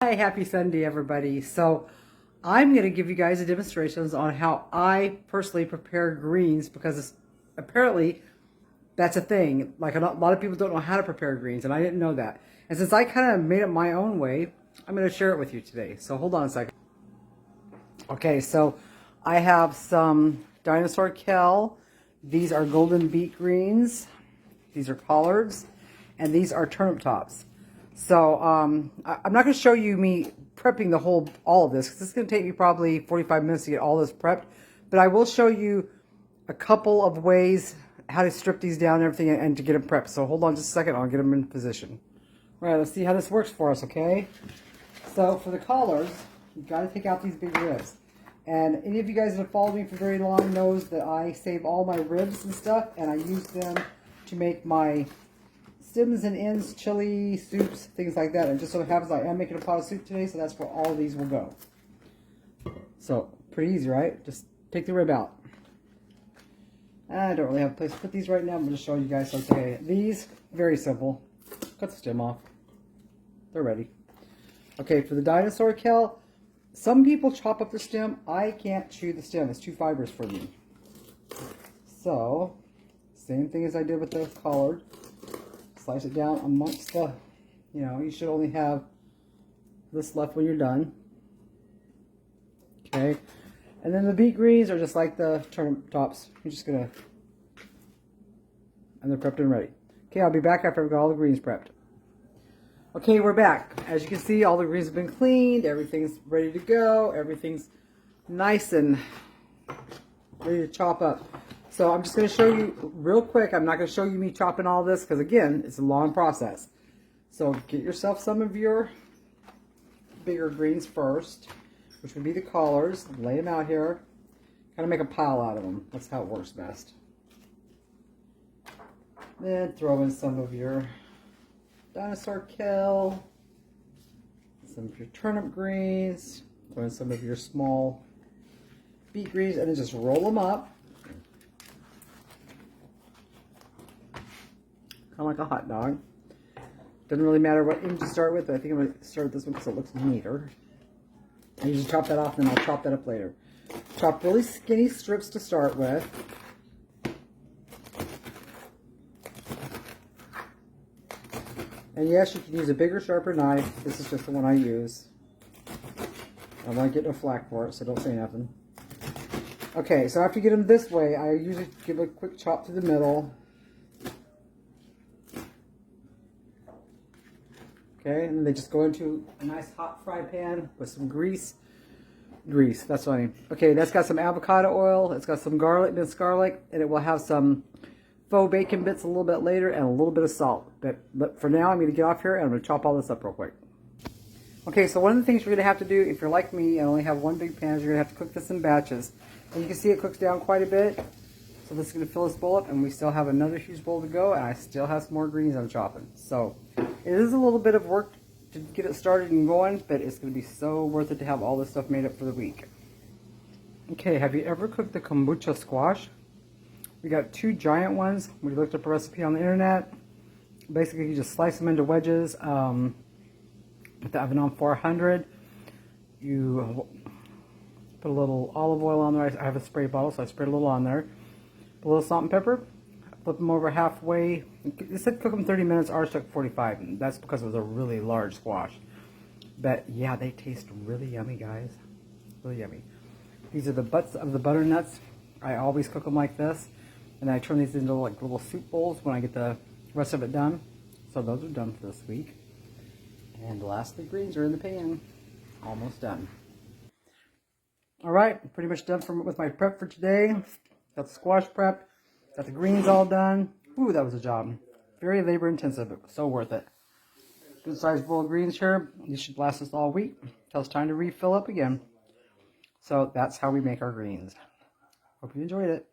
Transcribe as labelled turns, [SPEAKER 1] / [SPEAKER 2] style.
[SPEAKER 1] Hi, happy Sunday, everybody. So I'm going to give you guys a demonstrations on how I personally prepare greens because apparently that's a thing. Like a lot of people don't know how to prepare greens, and I didn't know that. And since I kind of made it my own way, I'm going to share it with you today. So hold on a second. Okay, so I have some dinosaur kale. These are golden beet greens. These are collards, and these are turnip tops. So I'm not going to show you me prepping all of this, because it's going to take me probably 45 minutes to get all this prepped. But I will show you a couple of ways how to strip these down and everything and to get them prepped. So hold on just a second, I'll get them in position. All right, let's see how this works for us, okay? So for the collars, you've got to take out these big ribs. And any of you guys that have followed me for very long knows that I save all my ribs and stuff, and I use them to make my stems and ends, chili, soups, things like that. And just so happens I am making a pot of soup today, so that's where all of these will go. So, pretty easy, right? Just take the rib out. I don't really have a place to put these right now. I'm just showing you guys. Okay, these, very simple. Cut the stem off. They're ready. Okay, for the dinosaur kale, some people chop up the stem. I can't chew the stem. It's too fibrous for me. So, same thing as I did with the collard. Slice it down amongst the, you should only have this left when you're done. Okay. And then the beet greens are just like the turnip tops. You're just going to, and they're prepped and ready. Okay, I'll be back after I've got all the greens prepped. Okay, we're back. As you can see, all the greens have been cleaned. Everything's ready to go. Everything's nice and ready to chop up. So I'm just going to show you real quick. I'm not going to show you me chopping all this because, again, it's a long process. So get yourself some of your bigger greens first, which would be the collards. Lay them out here. Kind of make a pile out of them. That's how it works best. Then throw in some of your dinosaur kale, some of your turnip greens, throw in some of your small beet greens, and then just roll them up. Kind of like a hot dog. Doesn't really matter what image you start with, but I think I'm going to start with this one because it looks neater. I usually chop that off and then I'll chop that up later. Chop really skinny strips to start with. And yes, you can use a bigger, sharper knife. This is just the one I use. I don't want to get no flack for it, so don't say nothing. Okay, so after you get them this way, I usually give a quick chop to the middle. Okay, and then they just go into a nice hot fry pan with some grease. Grease, that's what I mean. Okay, that's got some avocado oil. It's got some garlic, minced garlic, and it will have some faux bacon bits a little bit later and a little bit of salt. But for now, I'm going to get off here and I'm going to chop all this up real quick. Okay, so one of the things you're going to have to do, if you're like me and only have one big pan, is you're going to have to cook this in batches. And you can see it cooks down quite a bit. So this is going to fill this bowl up, and we still have another huge bowl to go, and I still have some more greens I'm chopping. So it is a little bit of work to get it started and going, but it's going to be so worth it to have all this stuff made up for the week. Okay, have you ever cooked the kombucha squash? We got two giant ones. We looked up a recipe on the internet. Basically, you just slice them into wedges. Put the oven on 400. You put a little olive oil on there. I have a spray bottle, so I sprayed a little on there. Put a little salt and pepper. Flip them over halfway. It said cook them 30 minutes. Ours took 45. And that's because it was a really large squash. But yeah, they taste really yummy, guys. Really yummy. These are the butts of the butternuts. I always cook them like this. And I turn these into like little soup bowls when I get the rest of it done. So those are done for this week. And the last of the greens are in the pan. Almost done. Alright, pretty much done with my prep for today. Got the squash prep. Got the greens all done. Ooh, that was a job. Very labor intensive, but so worth it. Good sized bowl of greens here. These should last us all week until it's time to refill up again. So that's how we make our greens. Hope you enjoyed it.